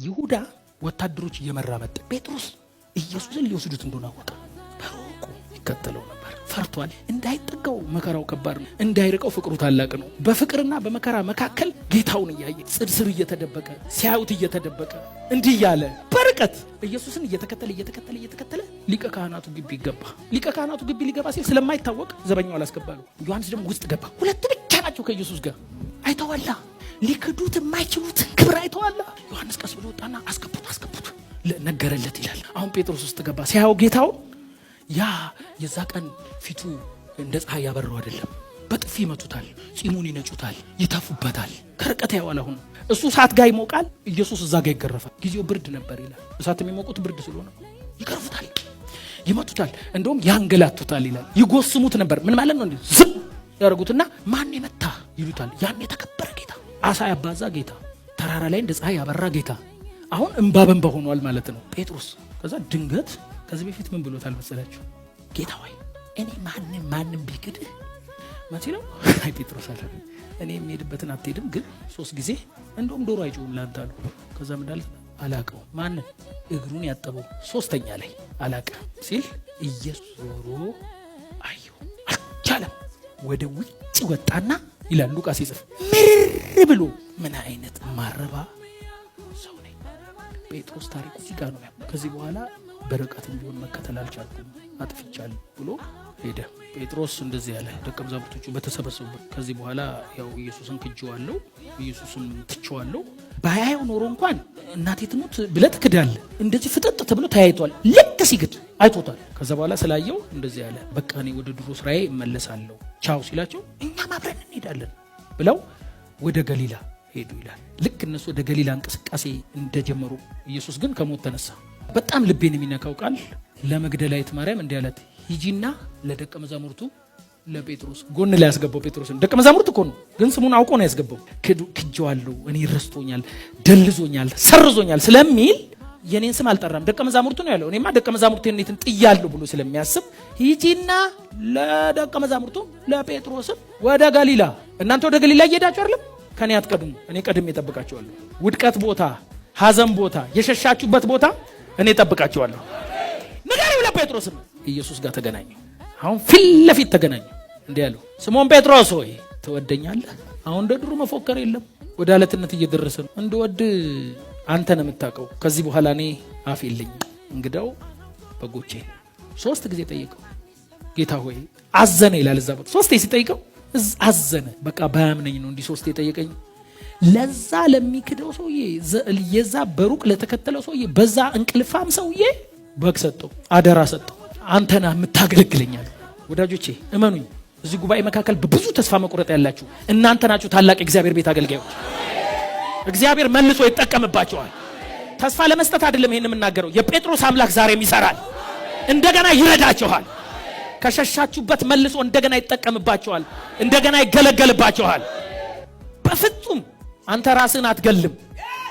ይሁዳ ወታደሮች እየመራ መጣ። ጴጥሮስ ኢየሱስን ሊወስዱት እንደሆነ አወቀ። በሩቁ ይከተለው ነበር። ፈርቷል። እንዳይጠጋው መከራው ከባድ ነው። እንዳይርቀው ፍቅሩ ታላቅ ነው። በፍቅርና በመከራ መካከል ጌታውን እያየ ጽድስር እየተደበቀ ሲያዩት እየተደበቀ እንዲህ ያለ በርቀት ኢየሱስን እየተከተለ ሊቀ ካህናቱ ግቢ ገባ። ሊቀ ካህናቱ ግቢ ሊገባ ሲል ስለማይታወቅ ዘበኛው አላስገባሉ። ዮሐንስ ደግሞ ውስጥ ገባ። ሁለት ብቻ ናቸው ከኢየሱስ ጋር። አይተዋላ ሊክዱት የማይችሉትን ክብር አይተዋላ። ዮሐንስ ቀስ ብሎ ወጣና አስገቡት ነገረለት ይላል። አሁን ጴጥሮስ ውስጥ ገባ። ሲያየው ጌታው ያ የዛ ቀን ፊቱ እንደ ፀሐይ ያበራው አይደለም። በጥፊ ይመቱታል፣ ጺሙን ይነጩታል፣ ይተፉበታል። ከርቀት ያዋላ ሆኖ እሱ እሳት ጋር ይሞቃል፣ ኢየሱስ እዛ ጋር ይገረፋል። ጊዜው ብርድ ነበር ይላል። እሳት የሚሞቁት ብርድ ስለሆነ ይገርፉታል፣ ይመቱታል፣ እንደውም ያንገላቱታል ይላል። ይጎስሙት ነበር። ምን ማለት ነው? እንዴ ዝም ያደርጉትና ማን የመታ ይሉታል። ያን የተከበረ ጌታ፣ አሳ ያባዛ ጌታ፣ ተራራ ላይ እንደ ፀሐይ ያበራ ጌታ አሁን እንባበን ሆኗል ማለት ነው ጴጥሮስ። ከዛ ድንገት ከዚህ በፊት ምን ብሎታል መሰላችሁ? ጌታ ሆይ እኔ ማንም ቢክድህ ማንሲለው አይ ጴጥሮስ አለ እኔ የሚሄድበትን አትሄድም፣ ግን 3 ጊዜ እንደውም ዶሮ አይጮህም ላንተ አሉ። ከዛ ምን እንዳለ አላቀው ማንን እግሩን ያጠበው 3ኛ ላይ አላቀ ሲል ኢየሱስ ዞሮ አየው። አልቻለም። ወደ ውጭ ወጣና ይላል ሉቃስ ይጽፍ ምርር ብሎ ምን አይነት ማረባ ሰው ነኝ። ጴጥሮስ ታሪኩ እዚህ ጋር ነው። ከዚህ በኋላ በርቀትም ቢሆን መከተል አልቻልኩም አጥፍቻለሁ ብሎ ሄደ። ጴጥሮስ እንደዚህ ያለ ደቀ መዛሙርቶቹ በተሰበሰቡበት ከዚህ በኋላ ያው ኢየሱስን ክጄዋለሁ፣ ኢየሱስን ትቼዋለሁ። ባያየው ኖሮ እንኳን እናቴ ትሙት ብለህ ትክዳለህ። እንደዚህ ፍጥጥ ተብሎ ተያይቷል። ልክ ሲክድ አይቶታል። ከዛ በኋላ ስላየው እንደዚህ ያለ በቃ እኔ ወደ ድሮ ስራዬ እመለሳለሁ ቻው ሲላቸው እኛም አብረን እንሄዳለን ብለው ወደ ገሊላ ሄዱ ይላል። ልክ እነሱ ወደ ገሊላ እንቅስቃሴ እንደጀመሩ ኢየሱስ ግን ከሞት ተነሳ። በጣም ልቤን የሚነካው ቃል ለመግደላዊት ማርያም እንዲህ አላት፣ ሂጂና ለደቀ መዛሙርቱ ለጴጥሮስ ጎን ላይ ያስገባው። ጴጥሮስን ደቀ መዛሙርት እኮ ነው፣ ግን ስሙን አውቆ ነው ያስገባው። ክጄዋለሁ፣ እኔ ረስቶኛል፣ ደልዞኛል፣ ሰርዞኛል ስለሚል የኔን ስም አልጠራም። ደቀ መዛሙርቱ ነው ያለው። እኔማ ደቀ መዛሙርቴን ጥያለሁ ብሎ ስለሚያስብ ሂጂና ለደቀ መዛሙርቱ ለጴጥሮስም ወደ ገሊላ። እናንተ ወደ ገሊላ እየሄዳችሁ አይደለም? ከኔ አትቀድሙ፣ እኔ ቀድሜ እጠብቃችኋለሁ። ውድቀት ቦታ፣ ሐዘን ቦታ፣ የሸሻችሁበት ቦታ እኔ እጠብቃችኋለሁ። ንገሪው ለጴጥሮስም። ኢየሱስ ጋር ተገናኙ። አሁን ፊት ለፊት ተገናኙ። እንዲህ ያለው ስምዖን ጴጥሮስ ሆይ ትወደኛለህ? አሁን እንደ ድሮ መፎከር የለም። ወደ አለትነት እየደረሰ ነው። እንደወድ አንተ ነው የምታውቀው። ከዚህ በኋላ እኔ አፍ የለኝም። እንግዳው በጎቼ 3 ጊዜ ጠየቀው። ጌታ ሆይ አዘነ ይላል። እዛ 3 ሲጠይቀው አዘነ። በቃ ባያምነኝ ነው እንዲህ 3 የጠየቀኝ። ለዛ ለሚክደው ሰውዬ፣ የዛ በሩቅ ለተከተለው ሰውዬ፣ በዛ እንቅልፋም ሰውዬ በግ ሰጠው፣ አደራ ሰጠው። አንተና የምታገለግለኛል። ወዳጆቼ እመኑኝ፣ እዚህ ጉባኤ መካከል በብዙ ተስፋ መቁረጥ ያላችሁ እናንተ ናችሁ ታላቅ እግዚአብሔር ቤት አገልጋዮች። እግዚአብሔር መልሶ ይጠቀምባቸዋል። ተስፋ ለመስጠት አይደለም ይሄን የምናገረው። የጴጥሮስ አምላክ ዛሬም ይሰራል። እንደገና ይረዳቸዋል። ከሸሻችሁበት መልሶ እንደገና ይጠቀምባቸዋል። እንደገና ይገለገልባቸዋል። በፍጹም አንተ ራስህን አትገልም።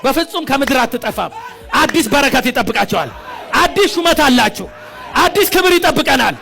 በፍጹም ከምድር አትጠፋም። አዲስ በረከት ይጠብቃቸዋል። አዲስ ሹመት አላችሁ። አዲስ ክብር ይጠብቀናል።